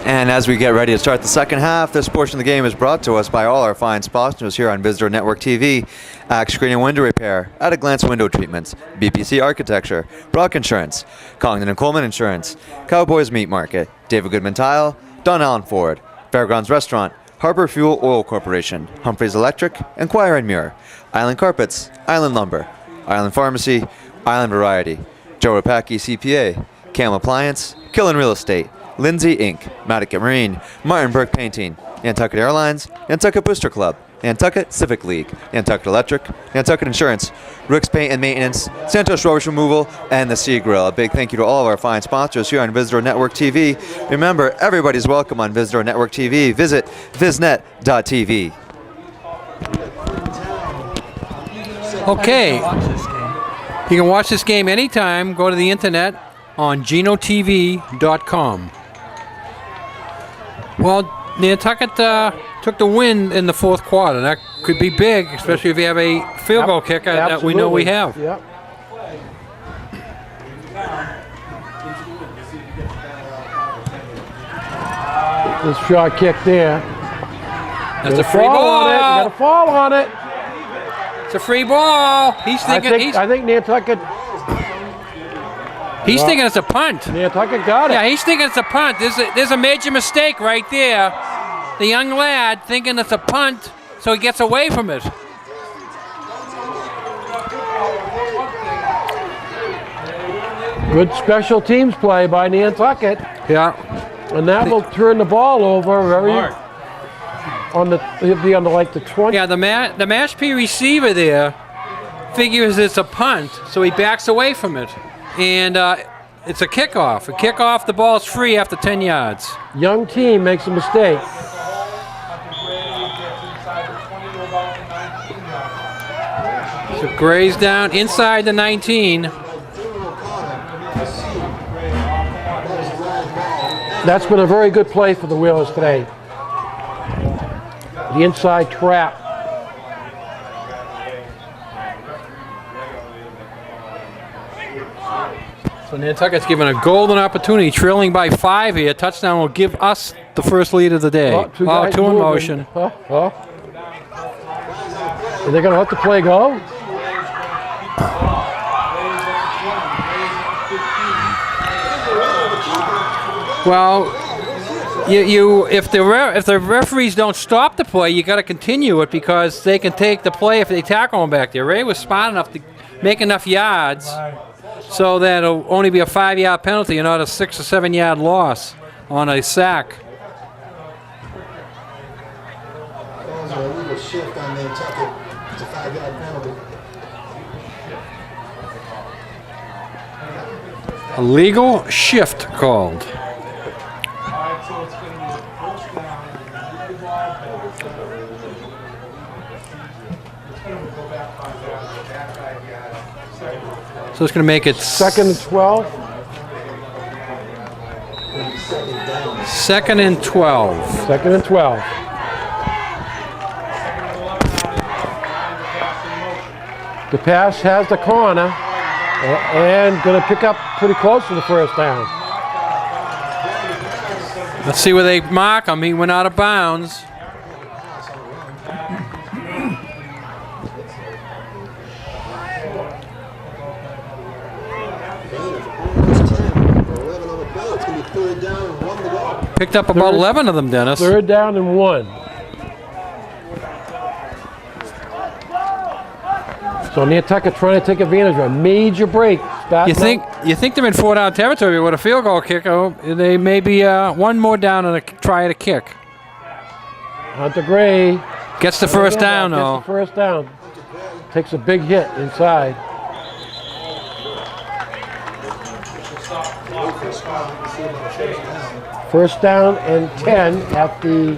And as we get ready to start the second half, this portion of the game is brought to us by all our fine sponsors here on Visitor Network TV. Axe Screen and Window Repair, At a Glance Window Treatments, BPC Architecture, Brock Insurance, Congdon and Coleman Insurance, Cowboys Meat Market, David Goodman Tile, Don Allen Ford, Fairgrounds Restaurant, Harbor Fuel Oil Corporation, Humphreys Electric, Enquire and Muir, Island Carpets, Island Lumber, Island Pharmacy, Island Variety, Joe Rapaki CPA, Cam Appliance, Killen Real Estate, Lindsay Inc., Madicat Marine, Martin Burke Painting, Nantucket Airlines, Nantucket Booster Club, Nantucket Civic League, Nantucket Electric, Nantucket Insurance, Rick's Paint and Maintenance, Santos Rubbish Removal, and the Sea Grill. A big thank you to all of our fine sponsors here on Visitor Network TV. Remember, everybody's welcome on Visitor Network TV. Visit visnet.tv. Okay, you can watch this game anytime. Go to the internet on genotv.com. Well, Nantucket took the win in the fourth quarter. That could be big, especially if you have a field goal kicker that we know we have. Yep. This shot kick there. That's a free ball. You got a fall on it. It's a free ball. He's thinking. I think Nantucket. He's thinking it's a punt. Nantucket got it. Yeah, he's thinking it's a punt. There's a major mistake right there. The young lad thinking it's a punt, so he gets away from it. Good special teams play by Nantucket. Yeah. And that will turn the ball over he'll be on like the 20. Yeah, the Mashpee receiver there figures it's a punt, so he backs away from it. And it's a kickoff. A kickoff, the ball's free after 10 yards. Young team makes a mistake. So Gray's down inside the 19. That's been a very good play for the Whalers today. The inside trap. So Nantucket's given a golden opportunity, trailing by 5 here. Touchdown will give us the first lead of the day. Two in motion. Are they going to let the play go? Well, if the referees don't stop the play, you got to continue it because they can take the play if they tackle him back there. Ray was smart enough to make enough yards so that it'll only be a 5-yard penalty and not a 6 or 7 yard loss on a sack. A legal shift on Nantucket. It's a 5-yard penalty. A legal shift called. So it's going to make it second and 12. Second and 12. Second and 12. The pass has the corner and going to pick up pretty close to the first down. Let's see where they mark him. He went out of bounds. Picked up about 11 of them, Dennis. Third down and 1. So Nantucket trying to take advantage of a major break. You think they're in 4-down territory with a field goal kicker? They may be one more down and try to kick. Hunter Gray gets the first down, though. Gets the first down. Takes a big hit inside. First down and 10 at the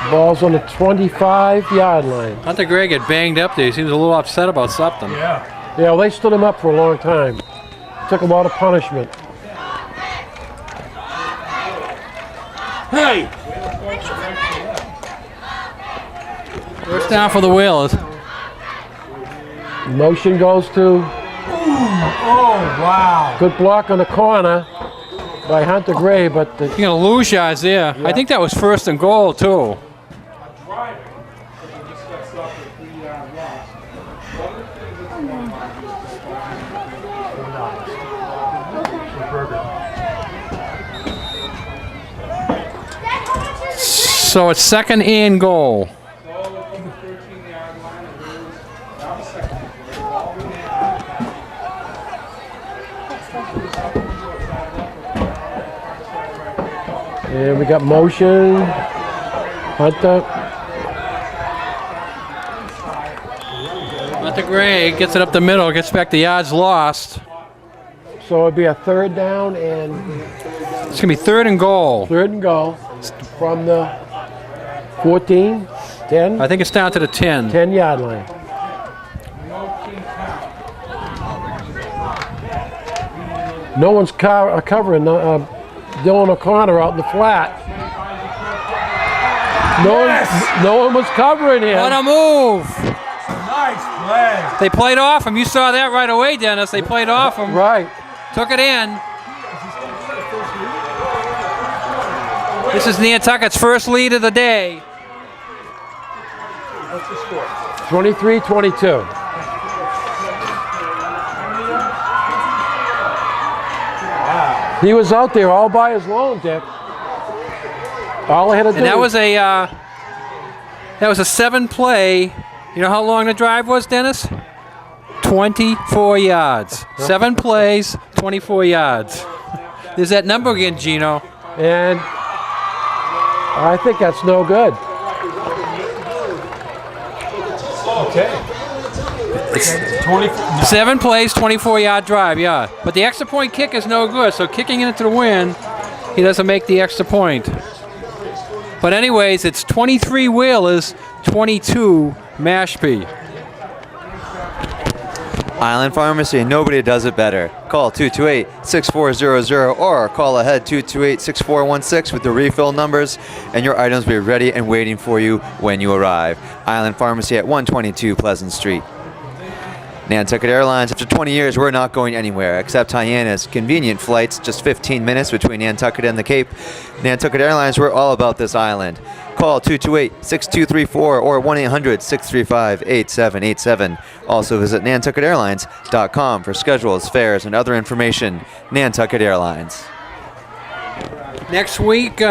ball's on the 25-yard line. Hunter Gray get banged up there. He seems a little upset about something. Yeah, well, they stood him up for a long time. Took a lot of punishment. Hey! First down for the Whalers. Motion goes to Oh, wow. Good block on the corner by Hunter Gray, but You're going to lose yards there. I think that was 1st and goal, too. So it's 2nd and goal. and we got motion. Hunter. Hunter Gray gets it up the middle, gets back the yards lost. So it'd be a 3rd down and It's going to be 3rd and goal. 3rd and goal from the 14, 10, I think it's down to the 10. 10-yard line. No one's covering Dylan O'Connor out in the flat. No one was covering him. What a move! Nice play. They played off him. You saw that right away, Dennis. They played off him. Right. Took it in. This is Nantucket's first lead of the day. 23-22. He was out there all by his own, Dick. All I had to do. And that was a 7-play. You know how long the drive was, Dennis? 24 yards. 7 plays, 24 yards. There's that number again, Gino. And I think that's no good. Okay. It's 24. 7 plays, 24-yard drive, yeah. But the extra point kick is no good, so kicking it into the wind, he doesn't make the extra point. But anyways, it's 23 Whalers, 22 Mashpee. Island Pharmacy, nobody does it better. Call 228-6400 or call ahead 228-6416 with the refill numbers, and your items will be ready and waiting for you when you arrive. Island Pharmacy at 122 Pleasant Street. Nantucket Airlines, after 20 years, we're not going anywhere except Hyannis. Convenient flights, just 15 minutes between Nantucket and the Cape. Nantucket Airlines, we're all about this island. Call 228-6234 or 1-800-635-8787. Also visit nantucketairlines.com for schedules, fares, and other information. Nantucket Airlines. Next week,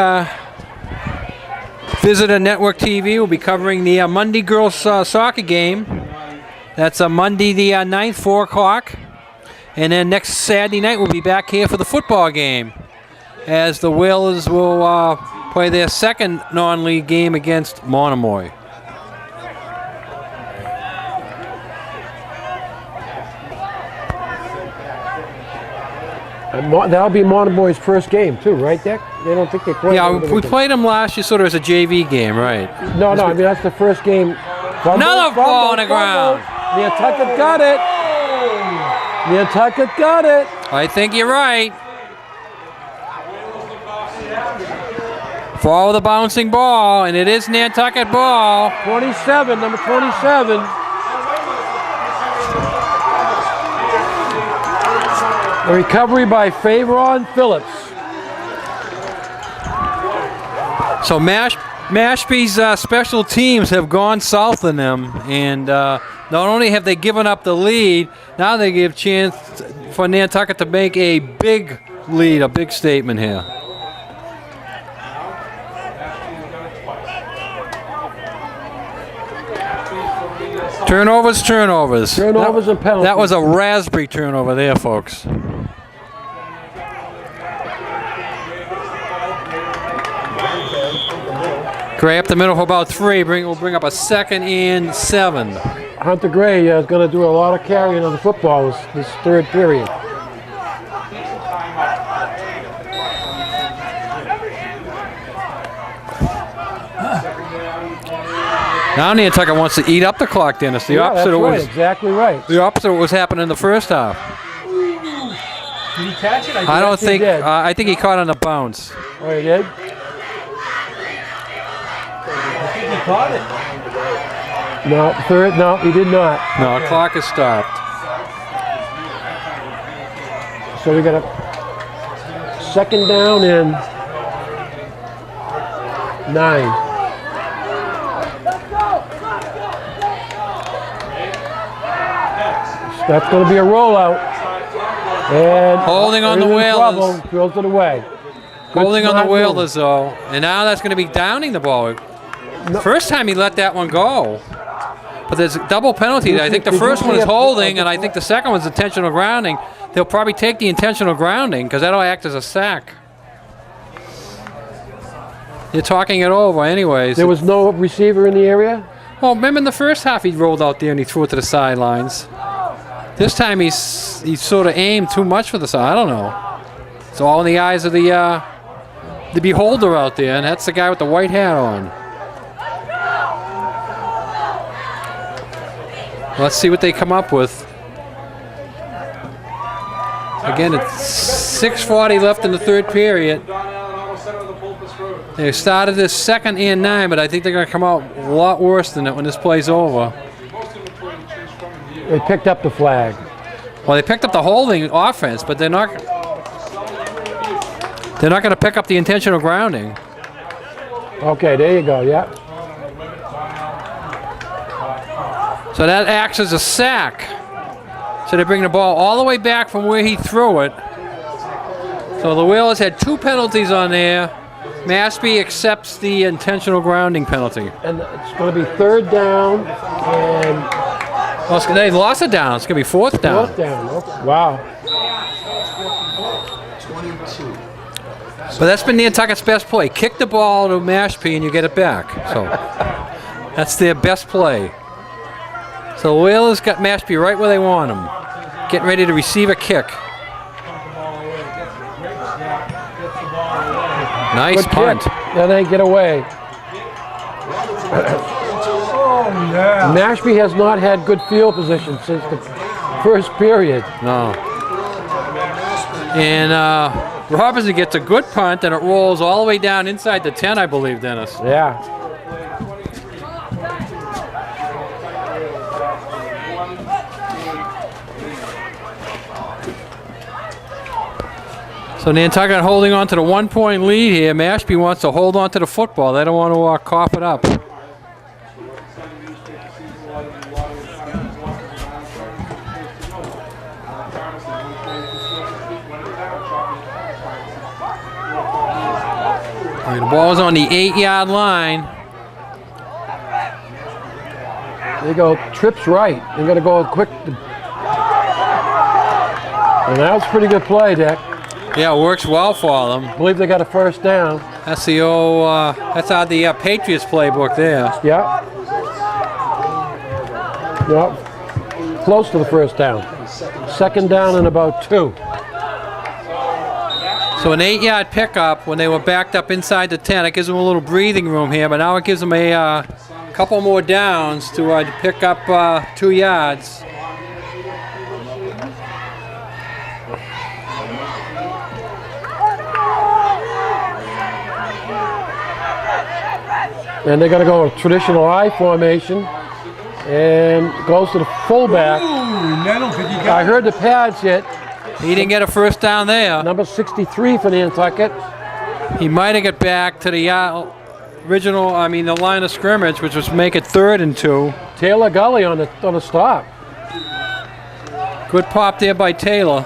Visitor Network TV will be covering the Monday girls soccer game. That's Monday the 9th, 4 o'clock. And then next Saturday night, we'll be back here for the football game, as the Whalers will play their second non-league game against Monomoy. That'll be Monomoy's first game too, right, Dick? They don't think they play. Yeah, we played them last year sort of as a JV game, right? No, I mean that's the first game. Another ball on the ground. Nantucket got it. Nantucket got it. I think you're right. Follow the bouncing ball, and it is Nantucket ball. 27, number 27. A recovery by Favoron Phillips. So Mashpee's special teams have gone south on them, and not only have they given up the lead, now they give chance for Nantucket to make a big lead, a big statement here. Turnovers. Turnovers and penalties. That was a raspberry turnover there, folks. Gray up the middle for about 3. We'll bring up a 2nd and 7. Hunter Gray is going to do a lot of carrying on the football this third period. Now Nantucket wants to eat up the clock, Dennis. The opposite that's right, was exactly right. the opposite of what was happening in the first half. Did he catch it? I don't think. he did. I think he caught on the bounce. Oh, he did? I think he caught it. No, he did not. No, clock is stopped. So we got a second down and 9. That's going to be a rollout. And Holding on the Whalers. Throws it away. Holding on the Whalers, though. And now that's going to be downing the ball. No. First time he let that one go. But there's a double penalty. I think the first one is holding, and I think the second one's intentional grounding. They'll probably take the intentional grounding because that'll act as a sack. You're talking it over anyways. There was no receiver in the area? Well, remember in the first half he rolled out there and he threw it to the sidelines. This time he sort of aimed too much for the side. I don't know. It's all in the eyes of the beholder out there, and that's the guy with the white hat on. Let's see what they come up with. Again, it's 6:40 left in the third period. They started this 2nd and 9, but I think they're going to come out a lot worse than it when this play's over. They picked up the flag. Well, they picked up the holding offense, but they're not going to pick up the intentional grounding. Okay, there you go, yeah. So that acts as a sack. So they bring the ball all the way back from where he threw it. So the Whalers had 2 penalties on there. Mashpee accepts the intentional grounding penalty. And it's going to be 3rd down and... Well, they lost it down. It's going to be 4th down. 4th down. Okay. Wow. 22. But that's been Nantucket's best play. Kick the ball to Mashpee and you get it back. So that's their best play. So the Whalers got Mashpee right where they want him. Getting ready to receive a kick. Nice Good punt. kick. Then they get away. Oh, yeah. Mashpee has not had good field position since the first period. No. And Robertson gets a good punt, and it rolls all the way down inside the 10, I believe, Dennis. Yeah. So Nantucket holding on to the 1-point lead here. Mashpee wants to hold on to the football. They don't want to cough it up. All right, the ball's on the 8-yard line. They go trips right. They're going to go quick. And that was a pretty good play, Dick. Yeah, it works well for them. I believe they got a 1st down. That's the old, that's out the Patriots playbook there. Yeah. Yeah. Close to the 1st down. 2nd down and about 2. So an 8-yard pickup when they were backed up inside the 10. It gives them a little breathing room here, but now it gives them a couple more downs to pick up 2 yards. And they're going to go a traditional I formation and goes to the fullback. I heard the pads hit. He didn't get a 1st down there. Number 63 for Nantucket. He might have got back to the the line of scrimmage, which was make it 3rd and 2. Taylor Gully on the stop. Good pop there by Taylor.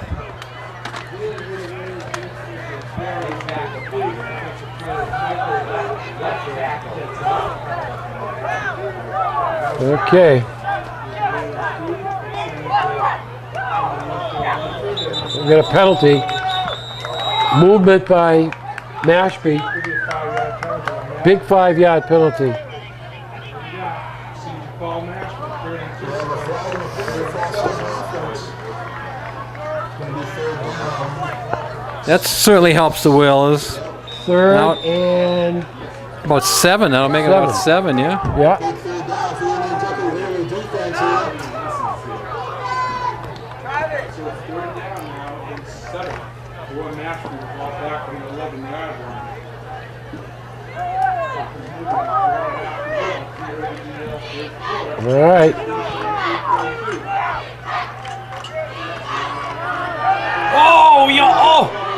Okay. We got a penalty. Movement by Mashpee. Big 5-yard penalty. That certainly helps the Whalers. 3rd Now, and about 7. That'll make it about 7, yeah? yeah. All right. Oh,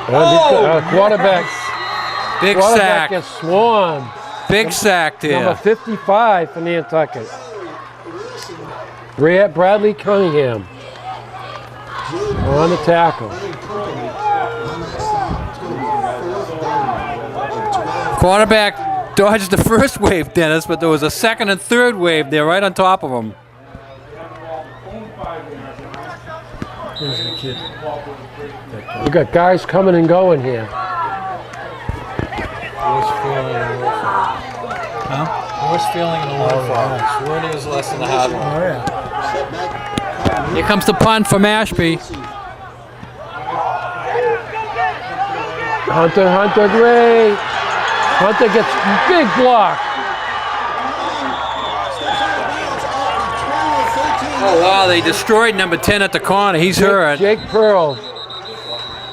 Quarterback Big sack sack. gets swarmed. Big sack there. Number 55 for Nantucket. Bradley Cunningham on the tackle. Quarterback dodged the first wave, Dennis, but there was a second and third wave there right on top of him. We got guys coming and going here. Worst feeling in the world. Swirling is less than the hard one. Oh, yeah. Here comes the punt for Mashpee. Hunter Gray. Hunter gets big block. Oh, wow, they destroyed number 10 at the corner. He's hurt. Jake Pearl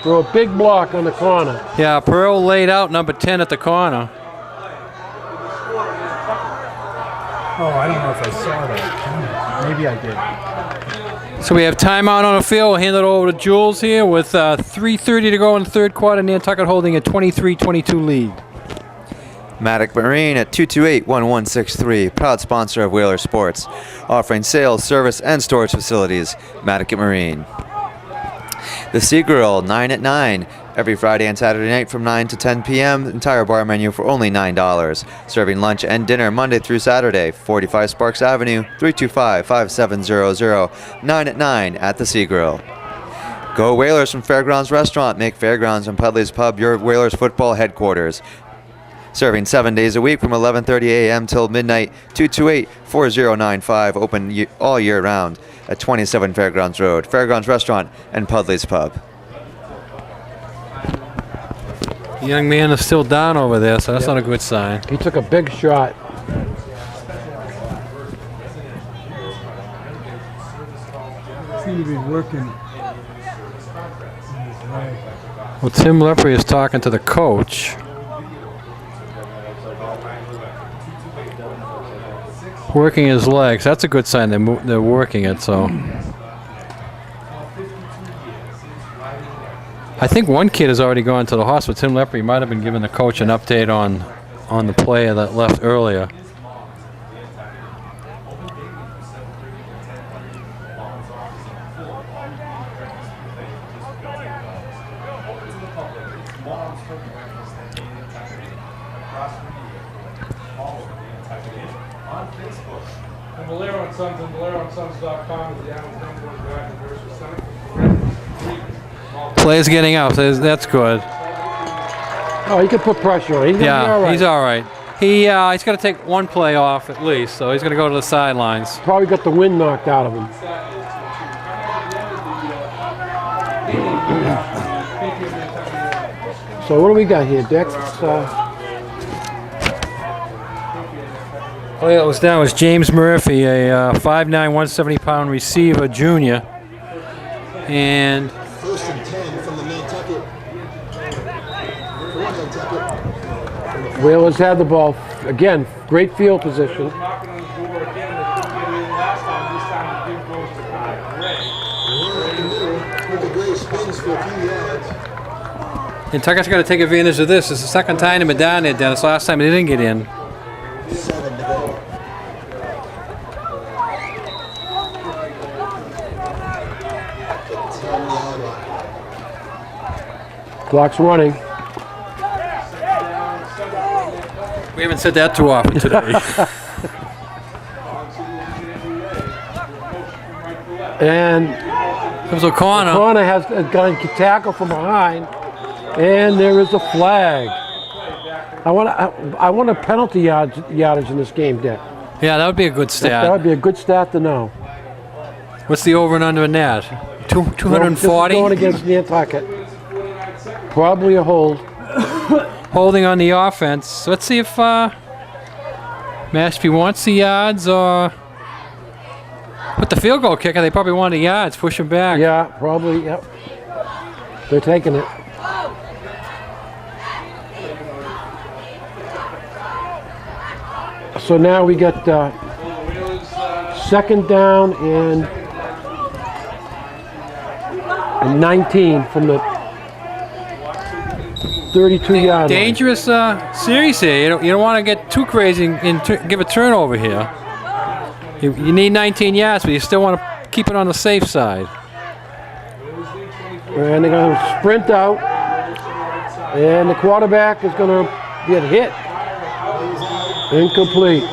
threw a big block on the corner. Yeah, Pearl laid out number 10 at the corner. Oh, I don't know if I saw that. Maybe I did. So we have timeout on the field. We'll hand it over to Jules here with 3:30 to go in the third quarter. Nantucket holding a 23-22 lead. Maddock Marine at 228-1163, proud sponsor of Whaler Sports, offering sales, service, and storage facilities. Maddock Marine. The Sea Grill, 9 at 9, every Friday and Saturday night from 9 to 10 p.m. Entire bar menu for only $9. Serving lunch and dinner Monday through Saturday. 45 Sparks Avenue, 325-5700, 9 at 9 at the Sea Grill. Go Whalers from Fairgrounds Restaurant. Make Fairgrounds and Pudley's Pub your Whalers football headquarters. Serving 7 days a week from 11:30 a.m. till midnight. 228-4095. Open all year round at 27 Fairgrounds Road. Fairgrounds Restaurant and Pudley's Pub. The young man is still down over there, so that's not a good sign. He took a big shot. Seems to be working. Well, Tim Lepre is talking to the coach. Working his legs. That's a good sign. They're working it. So I think one kid has already gone to the hospital. Tim Lepre might have been giving the coach an update on the player that left earlier. Valero and Sons and ValeroandSons.com is the Adams Dunbar Drive Center. Player's getting out. So that's good. Oh, he can put pressure on. He's gonna be all right. He's all right. He's got to take one play off at least, so he's going to go to the sidelines. Probably got the wind knocked out of him. So what do we got here, Dick? Player that was down was James Murphy, a 5'9", 170-pound receiver, junior. And First and 10 from the Nantucket. Whalers had the ball. Again, great field position. Nantucket's got to take advantage of this. It's the second time they've been down there, Dennis. Last time they didn't get in. 7 to go. Clock's running. We haven't said that too often today. And There's a corner. Corner has got to tackle from behind, and there is a flag. I want a penalty yardage in this game, Dick. Yeah, that would be a good stat. That would be a good stat to know. What's the over and under in that? 240? This is going against Nantucket. Probably a hold. Holding on the offense. Let's see if Mashpee wants the yards or with the field goal kicker. They probably want the yards. Push him back. Yeah, probably. Yep. They're taking it. So now we got second down and 19 from the 32-yard line. Dangerous series here. You don't want to get too crazy and give a turnover here. You need 19 yards, but you still want to keep it on the safe side. And they're going to sprint out. And the quarterback is going to get hit. Incomplete.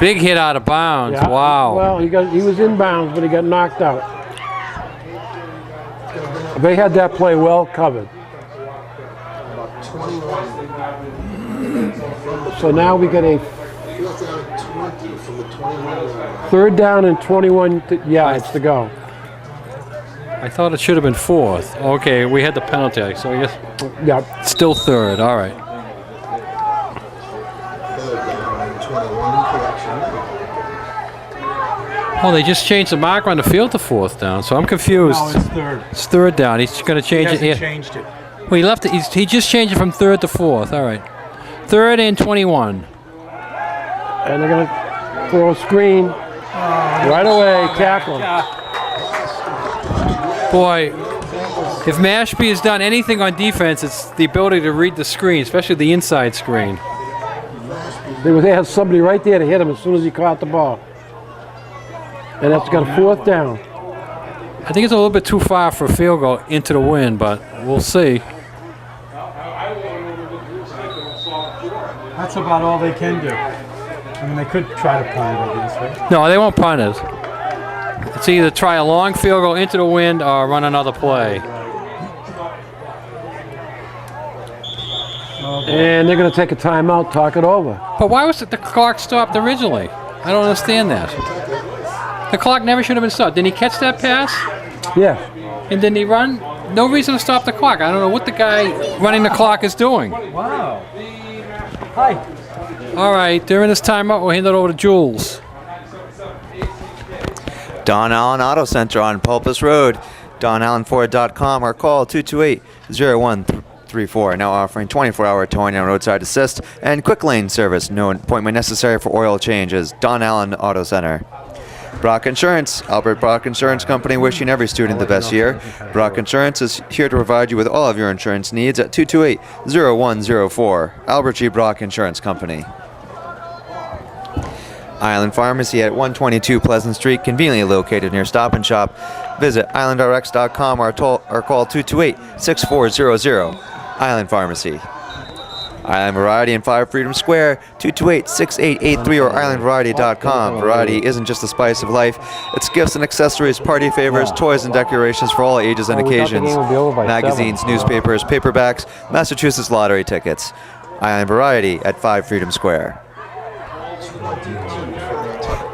Big hit out of bounds. Yeah. Wow. Well, he was in bounds, but he got knocked out. They had that play well covered. So now we got a 3rd down and 21 yards to go. I thought it should have been 4th. Okay, we had the penalty, so I guess Yeah. still 3rd. All right. Oh, they just changed the marker on the field to 4th down, so I'm confused. No, it's 3rd. It's 3rd down. He's going to change He it hasn't here. changed it. Well, he left it. He just changed it from 3rd to 4th. All right. 3rd and 21. And they're going to throw a screen right away, tackle. Boy, if Mashpee has done anything on defense, it's the ability to read the screen, especially the inside screen. They had somebody right there to hit him as soon as he caught the ball. And that's got a 4th down. I think it's a little bit too far for a field goal into the wind, but we'll see. That's about all they can do. I mean, they could try to punt it, I guess, right? No, they won't punt it. It's either try a long field goal into the wind or run another play. And they're going to take a timeout, talk it over. But why was the clock stopped originally? I don't understand that. The clock never should have been stopped. Didn't he catch that pass? Yeah. And didn't he run? No reason to stop the clock. I don't know what the guy running the clock is doing. Wow. Hi. All right, during this timeout, we'll hand it over to Jules. Don Allen Auto Center on Pulpus Road. DonAllenFord.com or call 228-0134. Now offering 24-hour towing and roadside assist and quick lane service. No appointment necessary for oil changes. Don Allen Auto Center. Brock Insurance, Albert Brock Insurance Company, wishing every student the best year. Brock Insurance is here to provide you with all of your insurance needs at 228-0104. Albert G. Brock Insurance Company. Island Pharmacy at 122 Pleasant Street, conveniently located near Stop and Shop. Visit islandrx.com or call 228-6400. Island Pharmacy. Island Variety in 5 Freedom Square, 228-6883 or islandvariety.com. Variety isn't just the spice of life. It's gifts and accessories, party favors, toys and decorations for all ages and occasions. Magazines, newspapers, paperbacks, Massachusetts lottery tickets. Island Variety at 5 Freedom Square.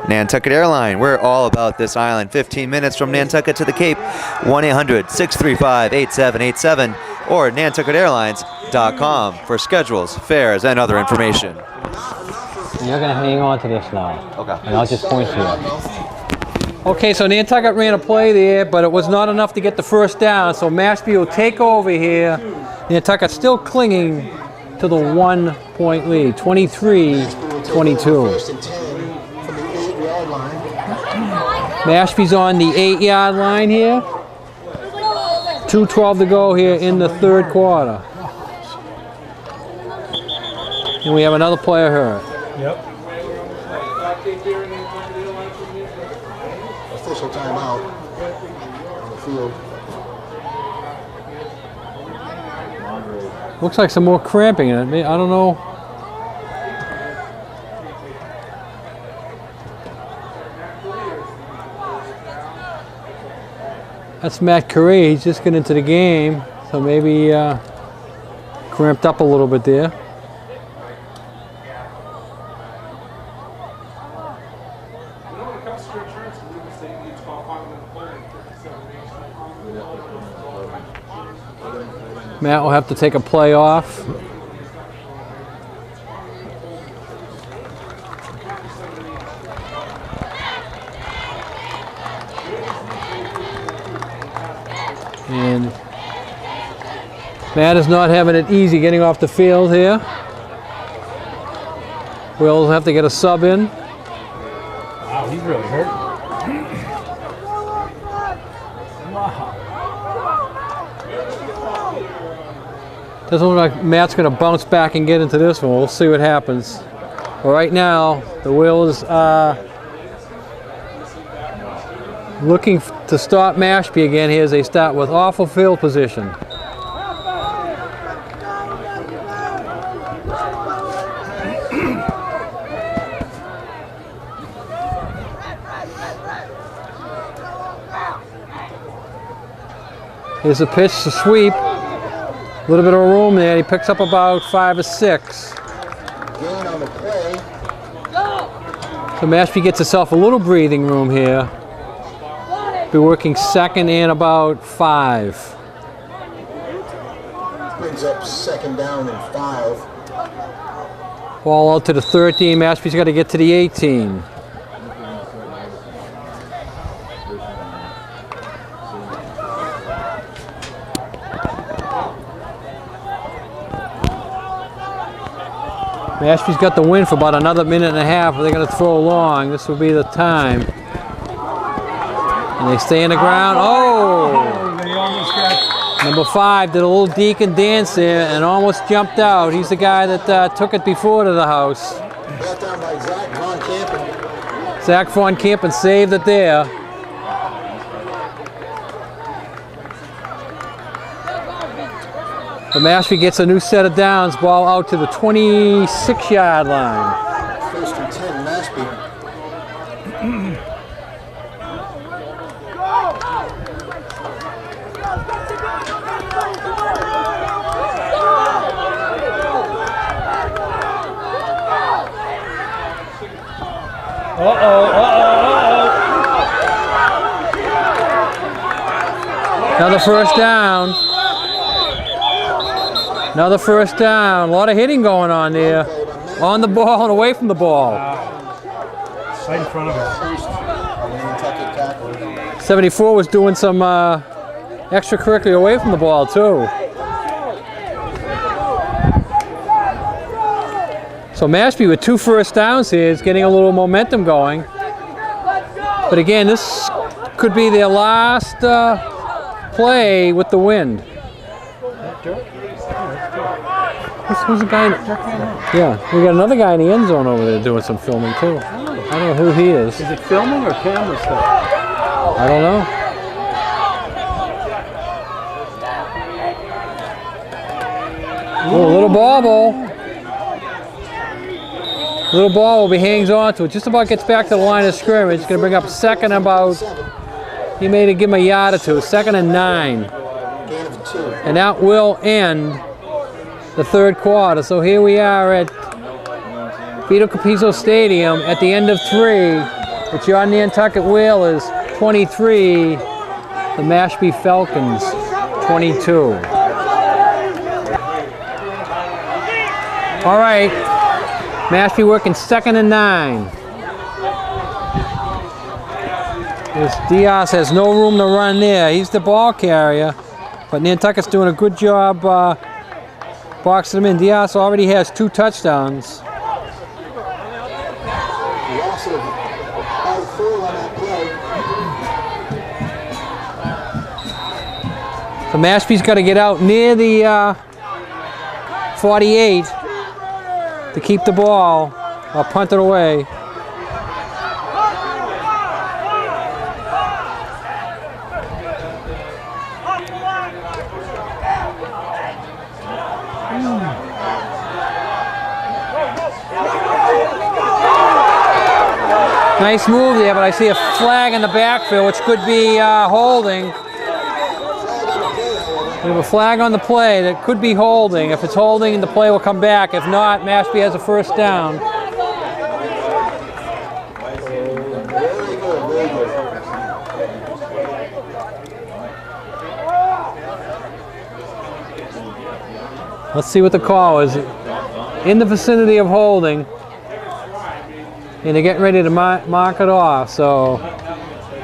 Nantucket Airline, we're all about this island. 15 minutes from Nantucket to the Cape. 1-800-635-8787 or nantucketairlines.com for schedules, fares, and other information. You're going to hang on to this now. Okay. And I'll just point to you. Okay, so Nantucket ran a play there, but it was not enough to get the 1st down, so Mashpee will take over here. Nantucket still clinging to the 1-point lead, 23-22. First and 10 from the 8-yard line. Mashpee's on the 8-yard line here. 2:12 to go here in the 3rd quarter. And we have another player hurt. Yep. Official timeout on the field. Looks like some more cramping in it. I don't know. That's Matt Curry. He's just getting into the game, so maybe cramped up a little bit there. Matt will have to take a play off. And Matt is not having it easy getting off the field here. We'll have to get a sub in. Wow, he's really hurt. Wow. Doesn't look like Matt's going to bounce back and get into this one. We'll see what happens. But right now, the Whalers looking to stop Mashpee again here as they start with awful field position. Here's a pitch to sweep. A little bit of room there. He picks up about 5 or 6. Gain on the play. So Mashpee gets itself a little breathing room here. Be working second and about 5. Brings up second down and 5. Ball out to the 13. Mashpee's got to get to the 18. Mashpee's got the win for about another minute and a half. They're going to throw long. This will be the time. And they stay in the ground. Oh! They almost got. Number 5 did a little deacon dance there and almost jumped out. He's the guy that took it before to the house. Left down by Zach Von Campen. Zach Von Campen saved it there. The Mashpee gets a new set of downs. Ball out to the 26-yard line. First and 10, Mashpee. Another first down. Another first down. A lot of hitting going on there. On the ball and away from the ball. Right in front of us. 74 was doing some extracurricular away from the ball too. So Mashpee with 2 first downs here is getting a little momentum going. But again, this could be their last play with the wind. Who's the guy? Yeah, we got another guy in the end zone over there doing some filming too. I don't know who he is. Is it filming or camera stuff? I don't know. Oh, a little bobble. Little ball, he hangs on to it. Just about gets back to the line of scrimmage. Going to bring up second about, he made it give him a yard or 2. Second and 9. And that will end the third quarter. So here we are at Vito Capizzo Stadium at the end of 3. It's your Nantucket Whalers 23, the Mashpee Falcons 22. All right, Mashpee working second and 9. This Diaz has no room to run there. He's the ball carrier, but Nantucket's doing a good job boxing him in. Diaz already has 2 touchdowns. So Mashpee's got to get out near the 48 to keep the ball or punt it away. Nice move there, but I see a flag in the backfield, which could be holding. We have a flag on the play that could be holding. If it's holding, the play will come back. If not, Mashpee has a first down. Let's see what the call is. In the vicinity of holding. And they're getting ready to mark it off. So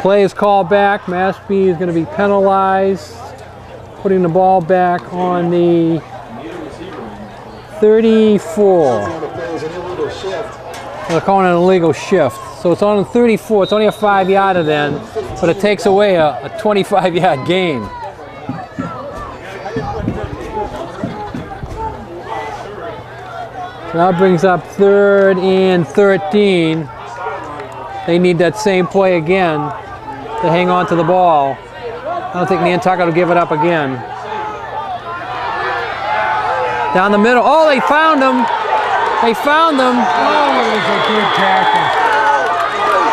play is called back. Mashpee is going to be penalized. Putting the ball back on the 34. They're calling it an illegal shift. So it's on the 34. It's only a 5-yarder then, but it takes away a 25-yard gain. Now brings up 3rd and 13. They need that same play again to hang on to the ball. I don't think Nantucket will give it up again. Down the middle. Oh, they found him. They found him. Oh, it was a good tackle.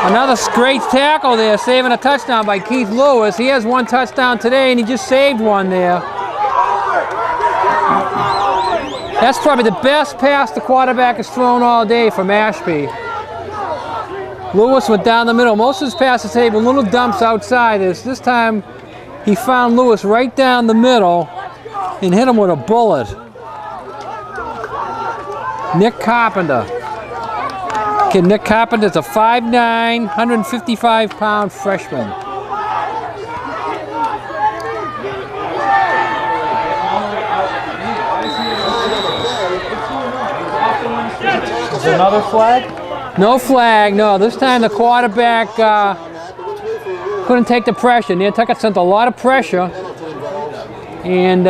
Another great tackle there, saving a touchdown by Keith Lewis. He has 1 touchdown today, and he just saved 1 there. That's probably the best pass the quarterback has thrown all day for Mashpee. Lewis went down the middle. Most of his passes today were little dumps outside. This time, he found Lewis right down the middle and hit him with a bullet. Nick Carpenter. Kid Nick Carpenter's a 5'9", 155-pound freshman. Is there another flag? No flag, no. This time the quarterback couldn't take the pressure. Nantucket sent a lot of pressure, and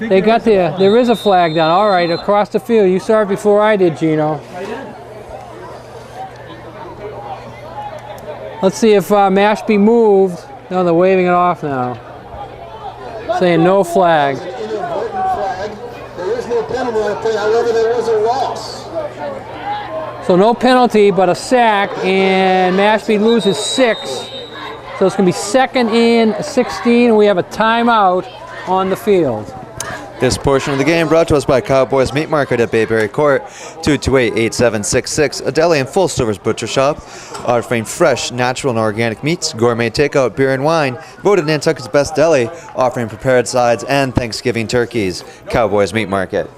they got there. There is a flag down. All right, across the field. You saw it before I did, Gino. Let's see if Mashpee moved. No, they're waving it off now. Saying no flag. There is no penalty on the play, however, there was a loss. So no penalty, but a sack, and Mashpee loses 6. So it's going to be 2nd and 16, and we have a timeout on the field. This portion of the game brought to us by Cowboys Meat Market at Bayberry Court, 228-8766, a deli and full-service butcher shop, offering fresh, natural, and organic meats, gourmet takeout, beer, and wine, voted Nantucket's best deli, offering prepared sides and Thanksgiving turkeys. Cowboys Meat Market.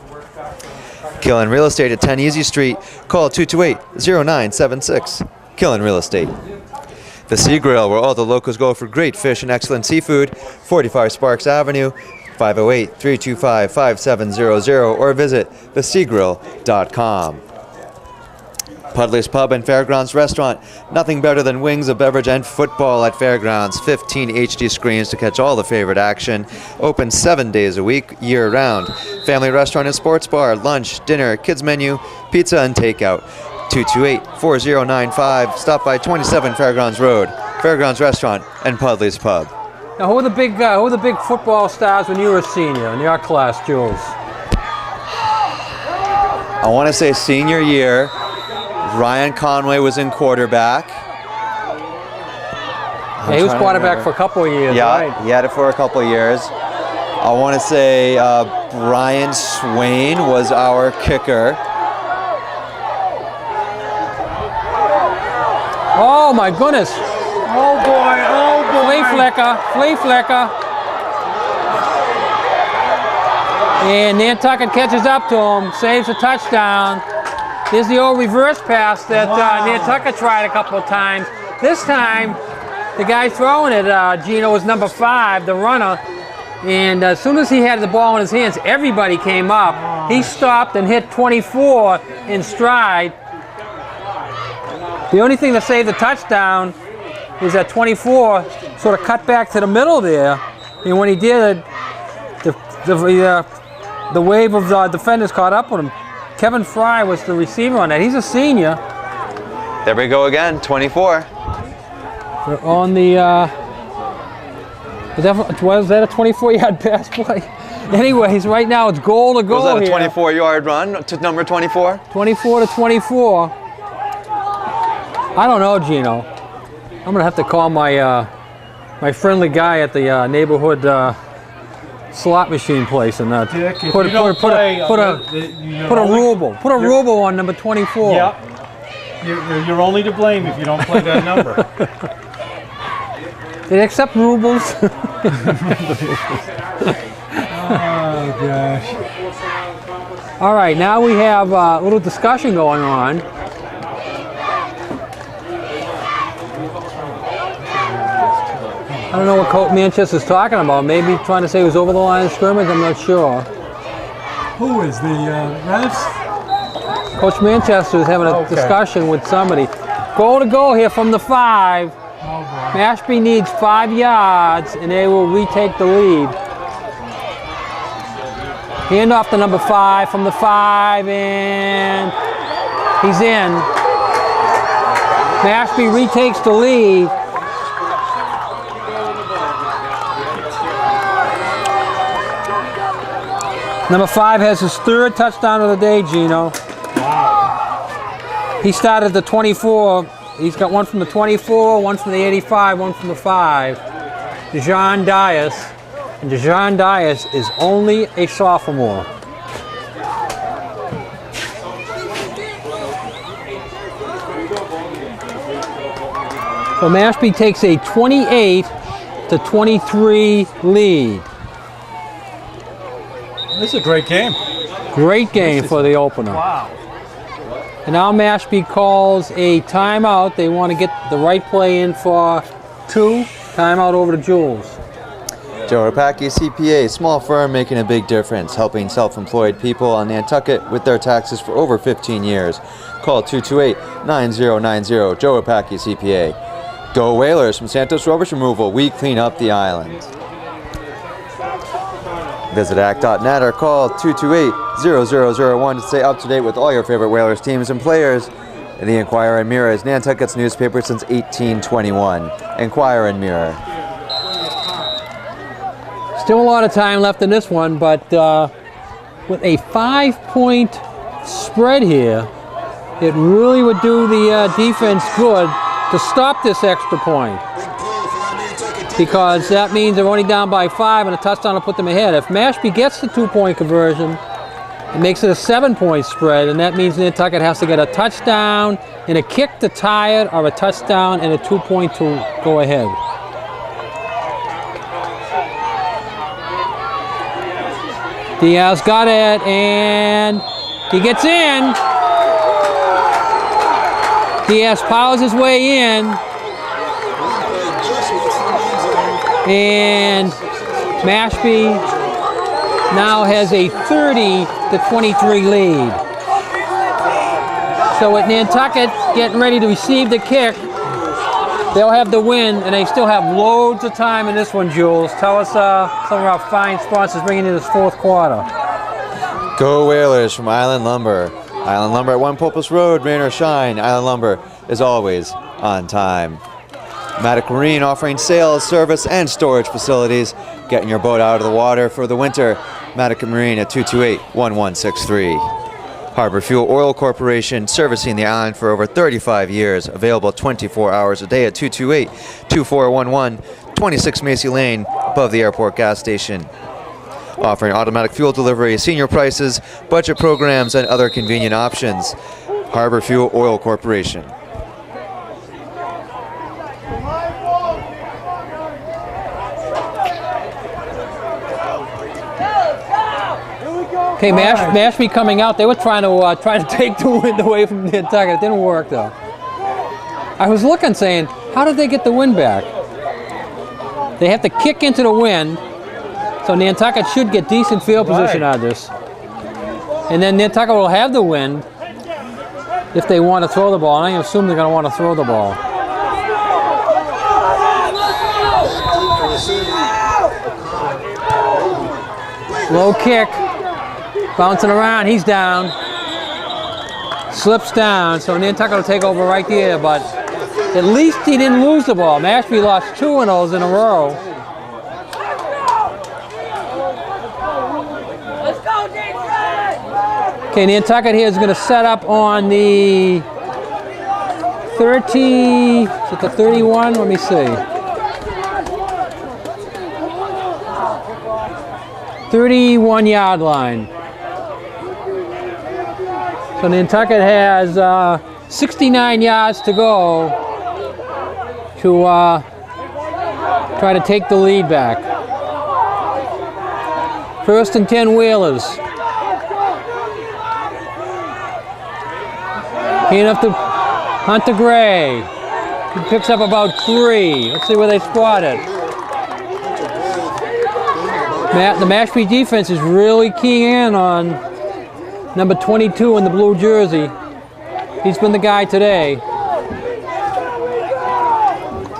Killen Real Estate at 10 Easy Street. Call 228-0976. Killen Real Estate. The Sea Grill, where all the locals go for great fish and excellent seafood, 45 Sparks Avenue, 508-325-5700, or visit theseagrill.com. Pudley's Pub and Fairgrounds Restaurant. Nothing better than wings, a beverage, and football at Fairgrounds. 15 HD screens to catch all the favorite action. Open 7 days a week, year-round. Family restaurant and sports bar. Lunch, dinner, kids menu, pizza, and takeout. 228-4095. Stop by 27 Fairgrounds Road. Fairgrounds Restaurant and Pudley's Pub. Now, who were the big football stars when you were a senior in your class, Jules? I want to say senior year, Ryan Conway was in quarterback. Yeah, he was quarterback for a couple of years, Yeah, right? he had it for a couple of years. I want to say Brian Swain was our kicker. Oh, my goodness. Oh boy, oh boy. Flea flicker. And Nantucket catches up to him, saves a touchdown. There's the old reverse pass that Nantucket tried a couple of times. This time, the guy throwing it, Gino, was number 5, the runner. And as soon as he had the ball in his hands, everybody came up. He stopped and hit 24 in stride. The only thing that saved the touchdown is that 24 sort of cut back to the middle there. And when he did, the wave of the defenders caught up with him. Kevin Fry was the receiver on that. He's a senior. There we go again, 24. They're on the, was that a 24-yard pass play? Anyways, right now it's goal to goal Was that a here. 24-yard run to number 24? 24 to 24. I don't know, Gino. I'm gonna have to call my my friendly guy at the neighborhood slot machine place and Dick, if put you don't play, a ruble on number 24. Yep. You're only to blame if you don't play that number. They accept rubles. Oh gosh. All right, now we have a little discussion going on. I don't know what Coach Manchester's talking about. Maybe trying to say he was over the line of scrimmage. I'm not sure. Who is the refs? Coach Manchester is having a discussion with somebody. Goal to go here from the 5. Mashpee needs 5 yards, and they will retake the lead. Hand off to number 5 from the 5, and he's in. Mashpee retakes the lead. Number 5 has his 3rd touchdown of the day, Gino. He started the 24. He's got one from the 24, one from the 85, one from the 5. Dejon Dias. And Dejon Dias is only a sophomore. So Mashpee takes a 28-23 lead. This is a great game. Great game for the opener. Wow. And now Mashpee calls a timeout. They want to get the right play in for 2. Timeout over to Jules. Joe Rapaki, CPA, small firm making a big difference, helping self-employed people on Nantucket with their taxes for over 15 years. Call 228-9090, Joe Rapaki, CPA. Go Whalers from Santos Rubbish Removal. We clean up the island. Visit act.net or call 228-0001 to stay up to date with all your favorite Whalers teams and players. The Enquirer and Mirror is Nantucket's newspaper since 1821. Enquirer and Mirror. Still a lot of time left in this one, but with a 5-point spread here, it really would do the defense good to stop this extra point, because that means they're only down by 5 and a touchdown will put them ahead. If Mashpee gets the 2-point conversion, it makes it a 7-point spread, and that means Nantucket has to get a touchdown and a kick to tie it, or a touchdown and a 2-point to go ahead. Diaz got it, and he gets in. Diaz powers his way in. And Mashpee now has a 30-23 lead. So with Nantucket getting ready to receive the kick, they'll have the win, and they still have loads of time in this one, Jules. Tell us some of our fine sponsors bringing in this 4th quarter. Go Whalers from Island Lumber. Island Lumber at One Pulpus Road, rain or shine. Island Lumber is always on time. Matic Marine offering sales, service, and storage facilities. Getting your boat out of the water for the winter. Matic Marine at 228-1163. Harbor Fuel Oil Corporation, servicing the island for over 35 years. Available 24 hours a day at 228-2411, 26 Macy Lane, above the airport gas station. Offering automatic fuel delivery, senior prices, budget programs, and other convenient options. Harbor Fuel Oil Corporation. Okay, Mashpee coming out. They were trying to take the wind away from Nantucket. It didn't work though. I was looking, saying, how did they get the wind back? They have to kick into the wind, so Nantucket should get decent field position out of this. And then Nantucket will have the wind if they want to throw the ball. And I assume they're going to want to throw the ball. Low kick. Bouncing around, he's down. Slips down, so Nantucket will take over right there, but at least he didn't lose the ball. Mashpee lost 2 of those in a row. Let's go, Jason! Okay, Nantucket here is going to set up on the 30, is it the 31? Let me see. 31-yard line. So Nantucket has 69 yards to go to try to take the lead back. 1st and 10 Whalers. Hand off to Hunter Gray. He picks up about 3. Let's see where they spot it. The Mashpee defense is really keying in on number 22 in the blue jersey. He's been the guy today.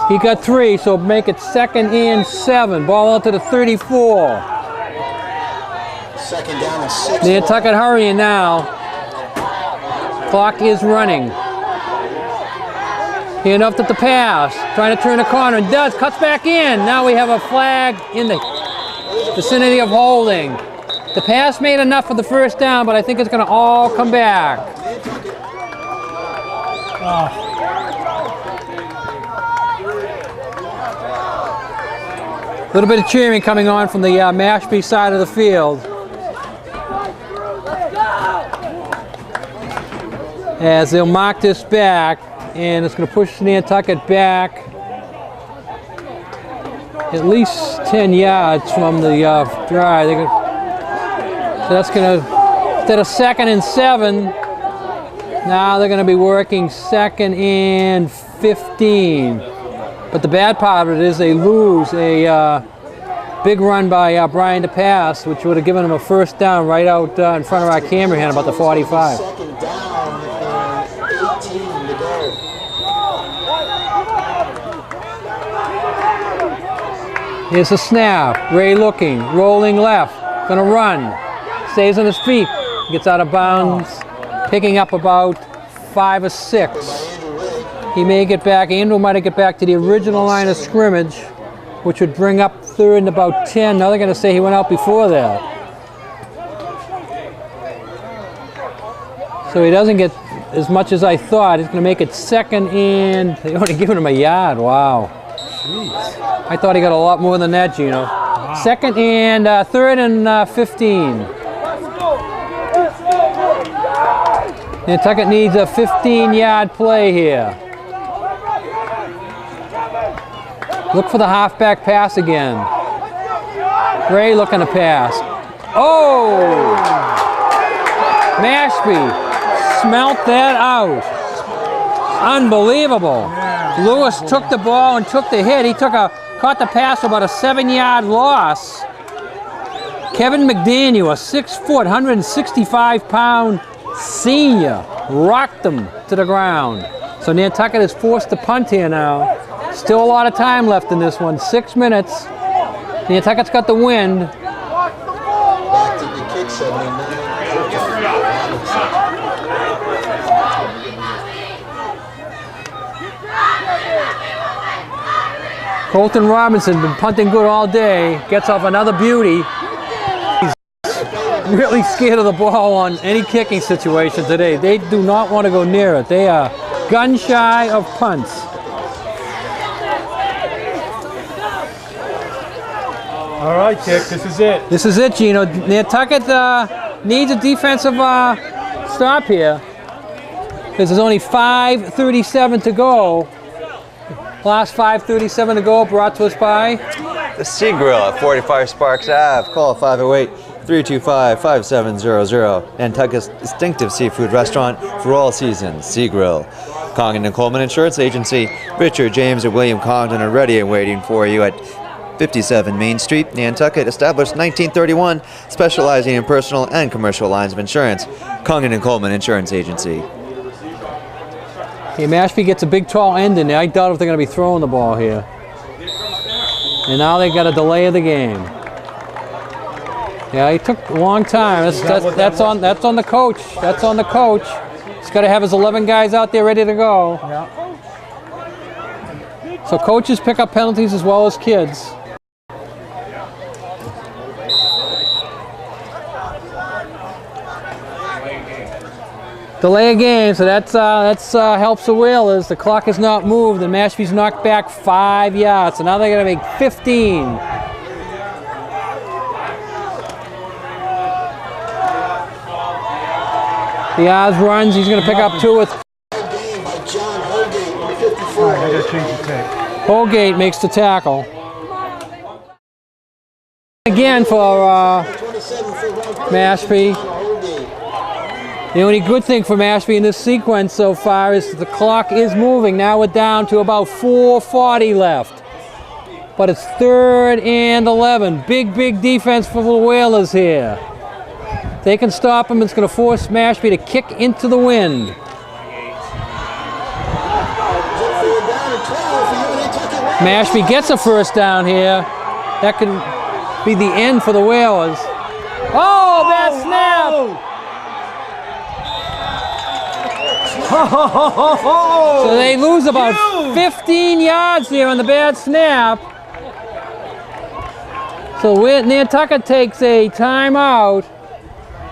He got 3, so make it 2nd and 7. Ball out to the 34. Second down and 6. Nantucket hurrying now. Clock is running. Handoff at the pass. Trying to turn the corner and does. Cuts back in. Now we have a flag in the vicinity of holding. The pass made enough for the first down, but I think it's going to all come back. A little bit of cheering coming on from the Mashpee side of the field. As they'll mark this back, and it's going to push Nantucket back at least 10 yards from the drive. So that's going to, instead of 2nd and 7, now they're going to be working 2nd and 15. But the bad part of it is they lose a big run by Brian to pass, which would have given them a first down right out in front of our camera hand about the 45. Second down and 18 to go. Here's a snap. Ray looking, rolling left, gonna run, stays on his feet, gets out of bounds, picking up about 5 or 6. He may get back, Andrew might get back to the original line of scrimmage, which would bring up 3rd and about 10. Now they're gonna say he went out before that. So he doesn't get as much as I thought. He's gonna make it 2nd and, they only given him a yard, wow. I thought he got a lot more than that, Gino. Wow. 2nd and 3rd and 15. Nantucket needs a 15-yard play here. Look for the halfback pass again. Ray looking to pass. Oh! Mashpee smelt that out. Unbelievable. Lewis took the ball and took the hit. He caught the pass for about a 7-yard loss. Kevin McDaniel, a 6-foot, 165-pound senior, rocked them to the ground. So Nantucket is forced to punt here now. Still a lot of time left in this one. 6 minutes. Nantucket's got the wind. Back to the kick, 79. Colton Robinson been punting good all day. Gets off another beauty. He's really scared of the ball on any kicking situation today. They do not want to go near it. They are gun shy of punts. All right, Dick, this is it. This is it, Gino. Nantucket needs a defensive stop here because there's only 5:37 to go. Last 5:37 to go, brought to us by The Sea Grill at 45 Sparks Ave. Call 508-325-5700. Nantucket's distinctive seafood restaurant for all seasons. Sea Grill. Congdon and Coleman Insurance Agency. Richard, James, and William Congdon are ready and waiting for you at 57 Main Street, Nantucket. Established 1931, specializing in personal and commercial lines of insurance. Congdon and Coleman Insurance Agency. Okay, Mashpee gets a big tall end in there. I doubt if they're going to be throwing the ball here. And now they got a delay of the game. Yeah, it took a long time. That's on the coach. That's on the coach. He's got to have his 11 guys out there ready to go. Yeah. So coaches pick up penalties as well as kids. Delay a game, so that's helps the Whalers. The clock has not moved, and Mashpee's knocked back 5 yards. So now they're going to make 15. Diaz runs. He's going to pick up 2 with. All right, I got to change the tape. Holgate makes the tackle. Again for Mashpee. The only good thing for Mashpee in this sequence so far is the clock is moving. Now we're down to about 4:40 left. But it's 3rd and 11. Big defense for the Whalers here. If they can stop them, it's going to force Mashpee to kick into the wind. Mashpee gets a first down here. That could be the end for the Whalers. Oh, bad snap! So they lose about 15 yards there on the bad snap. So Nantucket takes a timeout,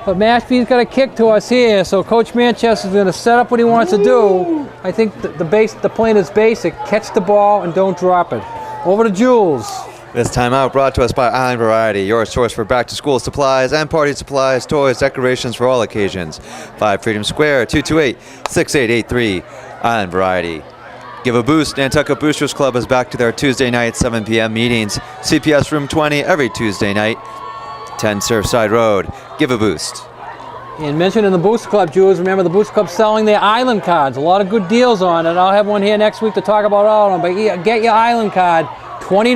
but Mashpee's got a kick to us here. So Coach Manchester's going to set up what he wants to do. I think the plan is basic: catch the ball and don't drop it. Over to Jules. This timeout brought to us by Island Variety, your source for back-to-school supplies and party supplies, toys, decorations for all occasions. 5 Freedom Square, 228-6883, Island Variety. Give a Boost. Nantucket Boosters Club is back to their Tuesday night 7 p.m. meetings. CPS Room 20 every Tuesday night, 10 Surfside Road. Give a Boost. And mentioned in the Boost Club, Jules, remember the Boost Club selling their Island cards. A lot of good deals on it. I'll have one here next week to talk about all of them. But yeah, get your Island card, $20.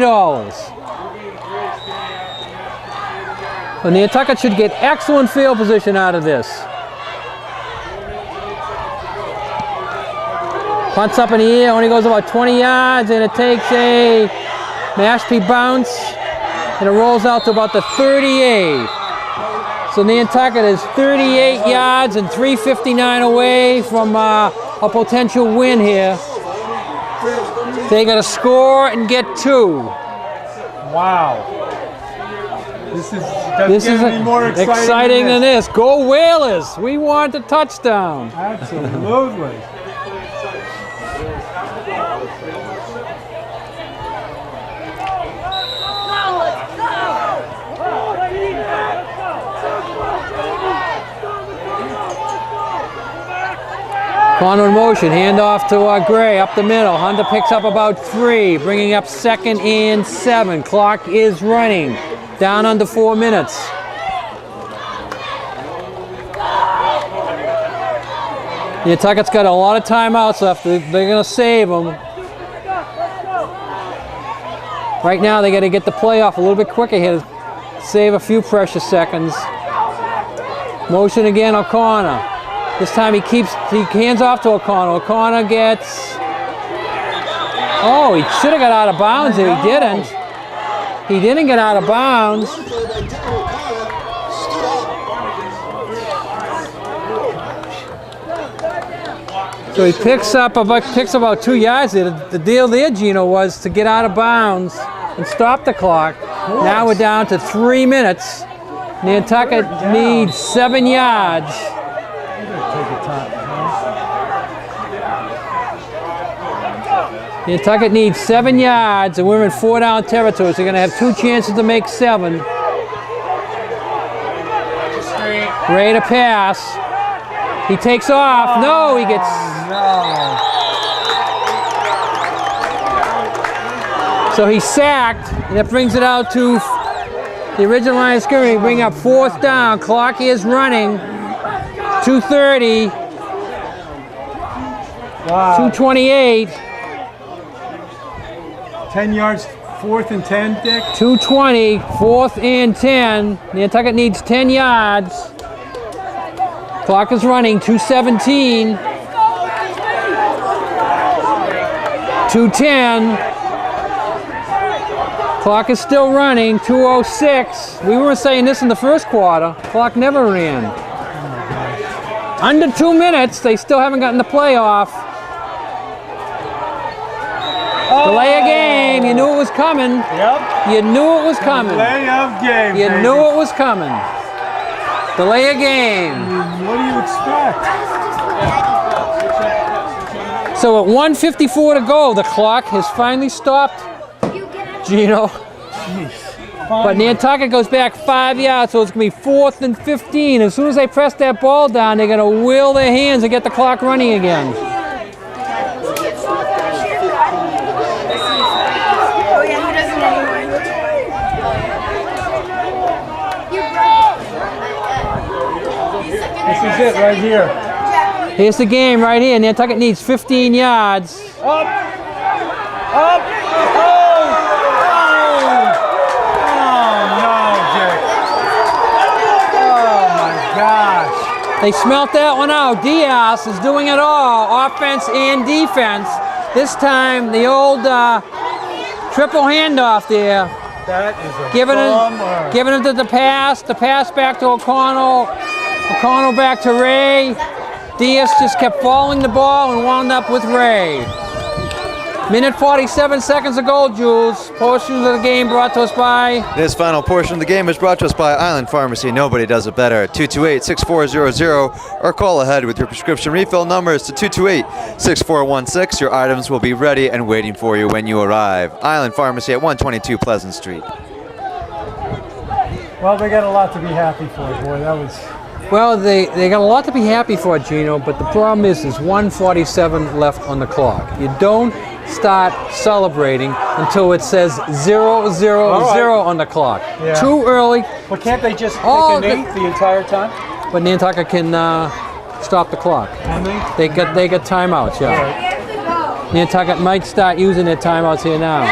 So Nantucket should get excellent field position out of this. Punts up in the air, only goes about 20 yards, and it takes a Mashpee bounce, and it rolls out to about the 38. So Nantucket is 38 yards and 3:59 away from a potential win here. They got to score and get 2. Wow. This is any more exciting than this. Go Whalers! We want a touchdown. Absolutely. Connor in motion, handoff to Gray, up the middle. Hunter picks up about 3, bringing up 2nd and 7. Clock is running, down under 4 minutes. Nantucket's got a lot of timeouts left. They're going to save them. Right now, they got to get the play off a little bit quicker here to save a few precious seconds. Motion again, O'Connor. This time he hands off to O'Connor. O'Connor gets... Oh, he should have got out of bounds there. He didn't. He didn't get out of bounds. So he picks about 2 yards there. The deal there, Gino, was to get out of bounds and stop the clock. Now we're down to 3 minutes. Nantucket needs 7 yards. Nantucket needs 7 yards, and we're in 4-down territory, so they're going to have 2 chances to make 7. Ready to pass. He takes off. No, he gets... So he's sacked, and that brings it out to the original line of scrimmage. Bring up 4th down. Clock is running. 2:30. Wow. 2:28. 10 yards, 4th and 10, Dick. 2:20, 4th and 10. Nantucket needs 10 yards. Clock is running, 2:17. 2:10. Clock is still running, 2:06. We weren't saying this in the first quarter. Clock never ran. Under 2 minutes, they still haven't gotten the playoff. Delay of game. You knew it was coming. Yep. You knew it was coming. Delay of game. You baby. knew it was coming. Delay of game. What do you expect? So at 1:54 to go, the clock has finally stopped, Gino. But Nantucket goes back 5 yards, so it's going to be 4th and 15. As soon as they press that ball down, they're going to wheel their hands and get the clock running again. This is it right here. Here's the game right here. Nantucket needs 15 yards. Up. Up. Oh. They smelt that one out. Diaz is doing it all, offense and defense. This time, the old triple handoff there. That is a Giving bummer. it to the pass back to O'Connell. O'Connell back to Ray. Diaz just kept following the ball and wound up with Ray. Minute 47 seconds ago, Jules. Portions of the game brought to us by... This final portion of the game is brought to us by Island Pharmacy. Nobody does it better. 228-6400 or call ahead with your prescription refill numbers to 228-6416. Your items will be ready and waiting for you when you arrive. Island Pharmacy at 122 Pleasant Street. Well, they got a lot to be happy for, boy. That was... Well, they got a lot to be happy for, Gino, but the problem is there's 1:47 left on the clock. You don't start celebrating until it says 0:00 on the clock. Yeah. Too early, But can't they just Oh, pick an 8 the entire time? but Nantucket can stop the clock. Can they? They got timeouts, yeah. Nantucket might start using their timeouts here now.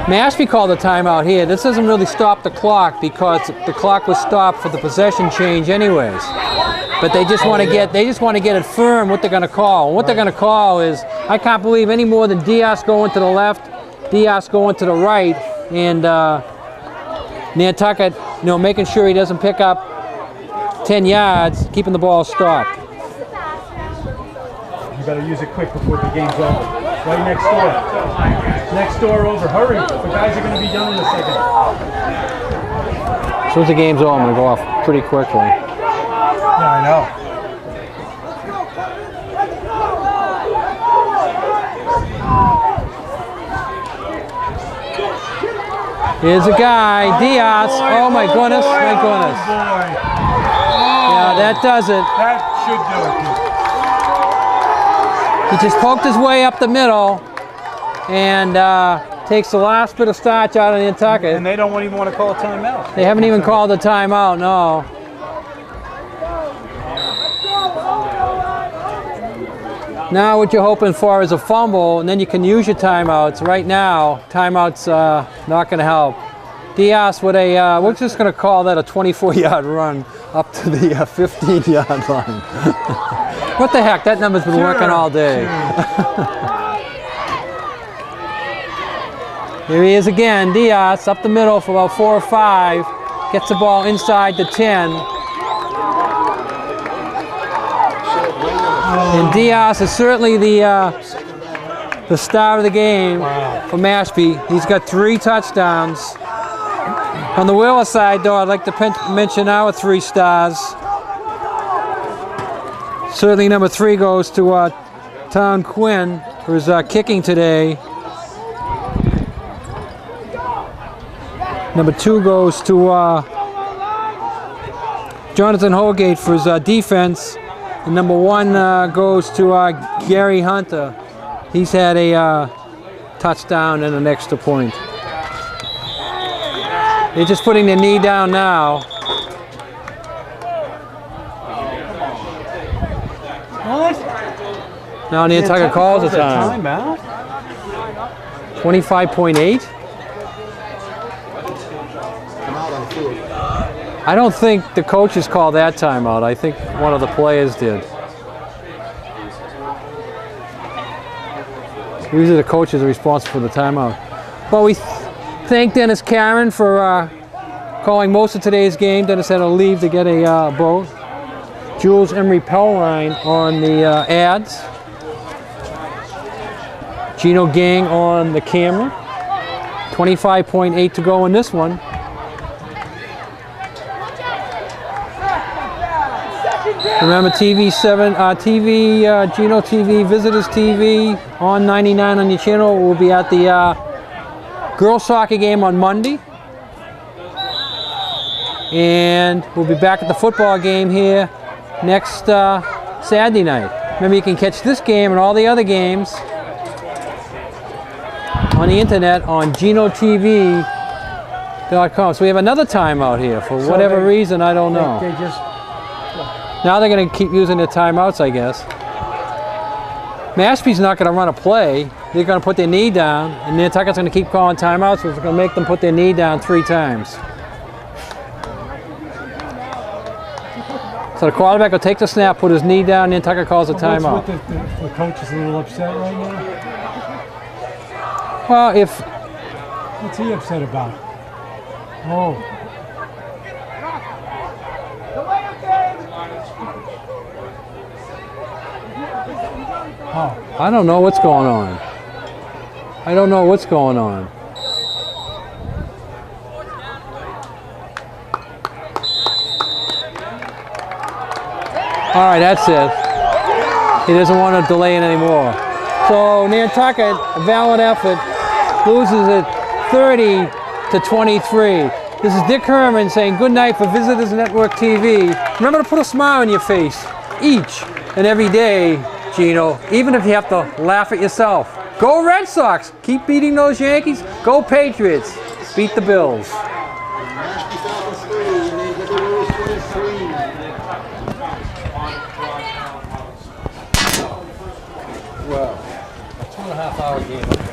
Mashpee called a timeout here. This doesn't really stop the clock because the clock was stopped for the possession change anyways. But they just want to get it firm what they're going to call. And what they're going to call is, I can't believe any more than Diaz going to the left, Diaz going to the right, and Nantucket, making sure he doesn't pick up 10 yards, keeping the ball stopped. You better use it quick before the game's over. Right next door. Next door over. Hurry. The guys are going to be done in a second. As soon as the game's over, I'm going to go off pretty quickly. Yeah, I know. Here's a guy, Diaz. Oh my goodness, my goodness. Oh, boy. Yeah, that does it. That should do it. He just poked his way up the middle and takes the last bit of starch out of Nantucket. And they don't even want to call a timeout. They haven't even called a timeout, no. Now what you're hoping for is a fumble, and then you can use your timeouts. Right now, timeouts not going to help. Diaz with a, we're just going to call that a 24-yard run up to the 15-yard line. What the heck? That number's been working all day. Here he is again, Diaz up the middle for about 4 or 5. Gets the ball inside the 10. And Diaz is certainly the star of the game for Mashpee. He's got 3 touchdowns. On the Wheeler side, though, I'd like to mention our 3 stars. Certainly number 3 goes to Tom Quinn for his kicking today. Number 2 goes to Jonathan Holgate for his defense. And number 1 goes to Gary Hunter. He's had a touchdown and an extra point. They're just putting their knee down now. What? Now Nantucket calls a time. Timeout? 25.8. Come out on the field. I don't think the coaches called that timeout. I think one of the players did. Usually the coaches are responsible for the timeout. Well, we thank Dennis Karen for calling most of today's game. Dennis had to leave to get a boat. Jules Emery Pellrine on the ads. Gino Gang on the camera. 25.8 to go in this one. Remember Gino TV, Visitors TV on 99 on your channel. We'll be at the girls soccer game on Monday. And we'll be back at the football game here next Saturday night. Remember, you can catch this game and all the other games on the internet on GinoTV.com. So we have another timeout here for whatever reason, I don't know. They just... Now they're going to keep using their timeouts, I guess. Mashpee's not going to run a play. They're going to put their knee down, and Nantucket's going to keep calling timeouts, so it's going to make them put their knee down 3 times. So the quarterback will take the snap, put his knee down, Nantucket calls a timeout. The coach is a little upset right now. Well, if What's he upset about? Oh. Oh. I don't know what's going on. I don't know what's going on. All right, that's it. He doesn't want to delay it anymore. So Nantucket, a valiant effort, loses it 30 to 23. This is Dick Herman saying good night for Visitors Network TV. Remember to put a smile on your face each and every day, Gino, even if you have to laugh at yourself. Go Red Sox! Keep beating those Yankees. Go Patriots! Beat the Bills. Mashpee Falcons 3, and they get the Rose 23. Well, a 2.5 hour game.